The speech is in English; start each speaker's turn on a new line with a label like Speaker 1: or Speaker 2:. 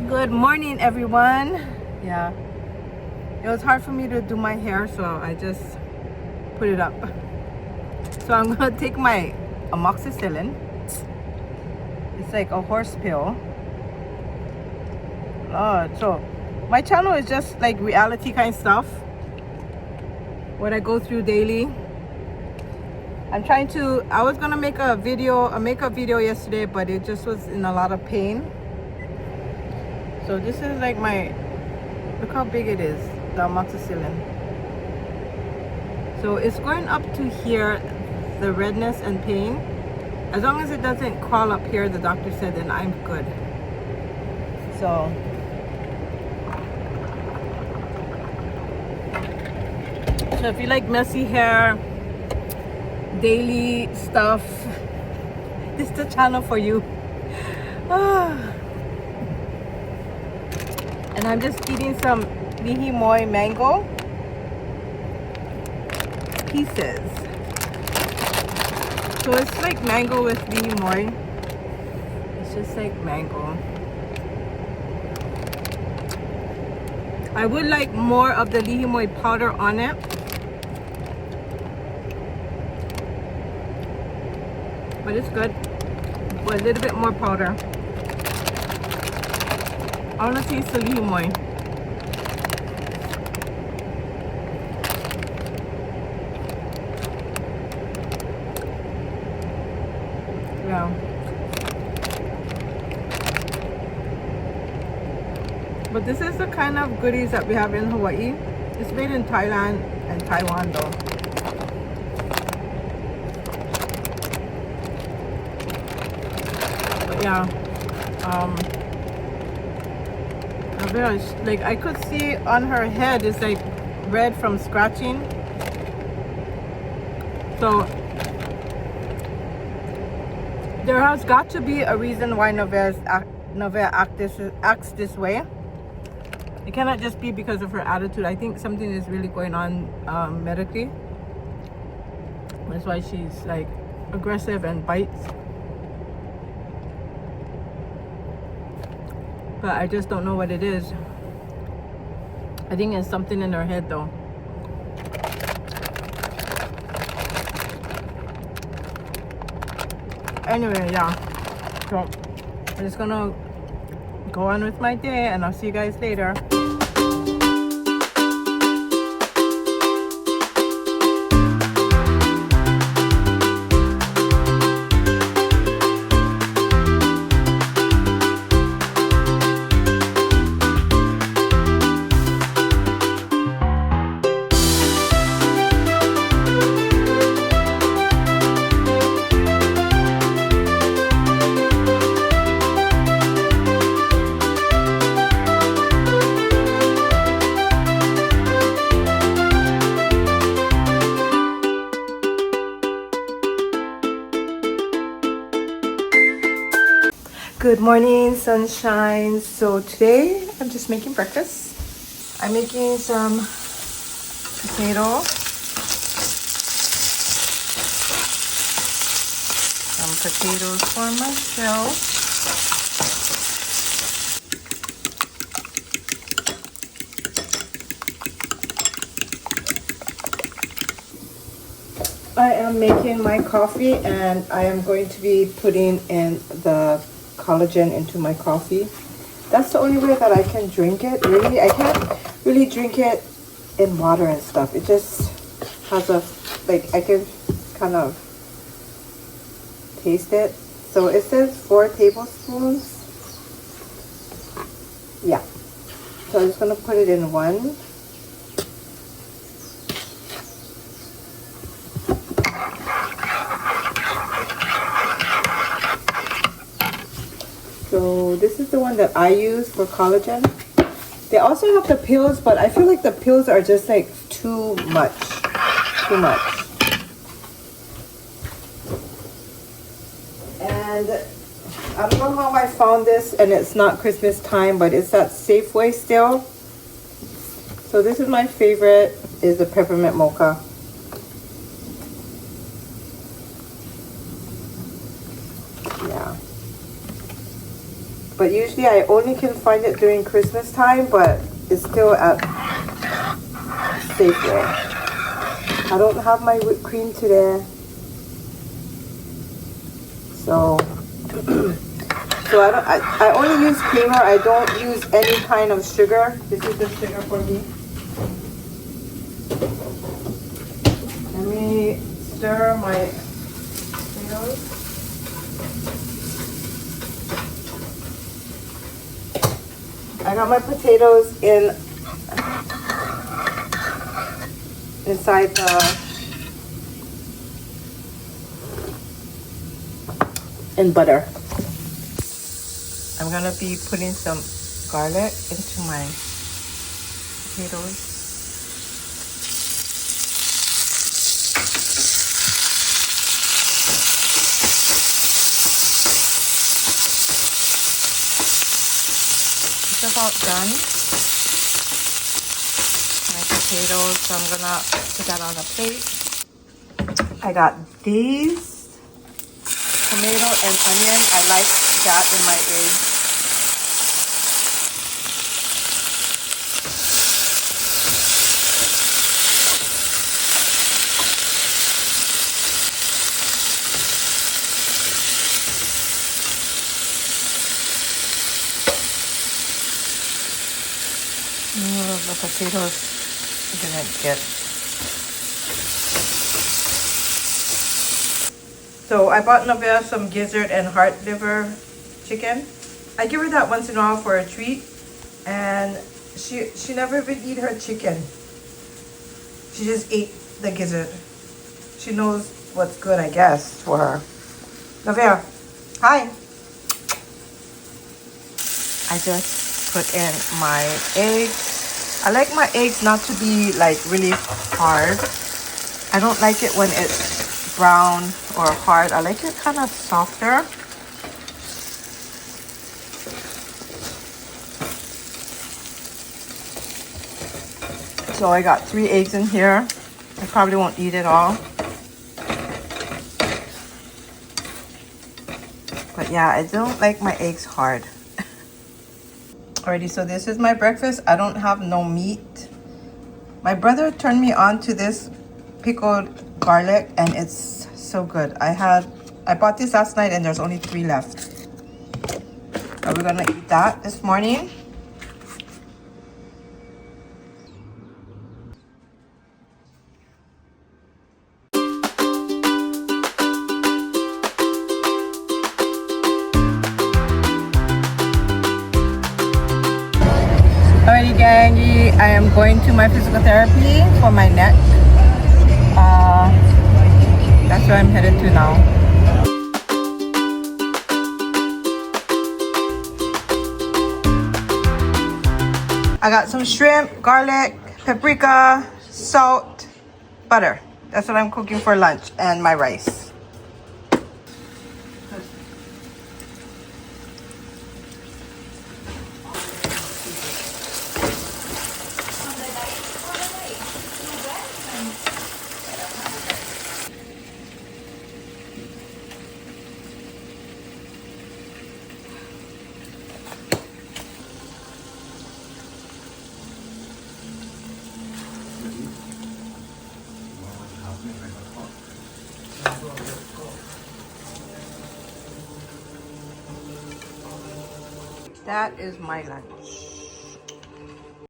Speaker 1: Good morning, everyone. Yeah, it was hard for me to do my hair, so I just put it up. So I'm gonna take my amoxicillin. It's like a horse pill. So my channel is just like reality kind of stuff, what I go through daily. I was gonna make a makeup video yesterday, but it just was in a lot of pain. So this is like look how big it is, the amoxicillin. So it's going up to here, the redness and pain. As long as it doesn't crawl up here, the doctor said, then I'm good. So if you like messy hair, daily stuff, this is the channel for you. And I'm just eating some lihimoy mango pieces. So it's like mango with lihimoy. It's just like mango. I would like more of the lihimoy powder on it. But it's good. With a little bit more powder. I want to taste the lihimoy. Yeah. But this is the kind of goodies that we have in Hawaii. It's made in Thailand and Taiwan though. But yeah. Like I could see on her head it's like red from scratching. So there has got to be a reason why Nevaeh acts this way. It cannot just be because of her attitude. I think something is really going on medically. That's why she's like aggressive and bites. But I just don't know what it is. I think it's something in her head though. Anyway, yeah. So I'm just gonna go on with my day and I'll see you guys later. Good morning, sunshine. So today I'm just making breakfast. I'm making some potato, some potatoes for myself. I am making my coffee and I am going to be putting in the collagen into my coffee. That's the only way that I can drink it. Really, I can't really drink it in water and stuff. It just has I can kind of taste it. So it says 4 tablespoons. Yeah. So I'm just gonna put it in one. So this is the one that I use for collagen. They also have the pills, but I feel like the pills are just like too much. And I don't know how I found this, and it's not Christmas time, but it's at Safeway still. So this is my favorite, is the peppermint mocha. Yeah. But usually I only can find it during Christmas time, but it's still at Safeway. I don't have my whipped cream today. So so I only use creamer. I don't use any kind of sugar. This is the sugar for me. Let me stir my potatoes. I got my potatoes inside in butter. I'm gonna be putting some garlic into my potatoes. It's about done. My potatoes, so I'm gonna put that on a plate. I got these tomato and onion. I like that in my eggs. The potatoes didn't get. So I bought Navia some gizzard and heart liver chicken. I give her that once in a while for a treat, and she never even eat her chicken. She just ate the gizzard. She knows what's good, I guess, for her. Navia, hi. I just put in my eggs. I like my eggs not to be like really hard. I don't like it when it's brown or hard. I like it kind of softer. So I got 3 eggs in here. I probably won't eat it all. But yeah, I don't like my eggs hard. Alrighty, so this is my breakfast. I don't have no meat. My brother turned me on to this pickled garlic, and it's so good. I bought this last night and there's only 3 left. So we're gonna eat that this morning. Alrighty, gangy, I am going to my physical therapy for my neck. That's where I'm headed to now. I got some shrimp, garlic, paprika, salt, butter. That's what I'm cooking for lunch, and my rice. That is my lunch.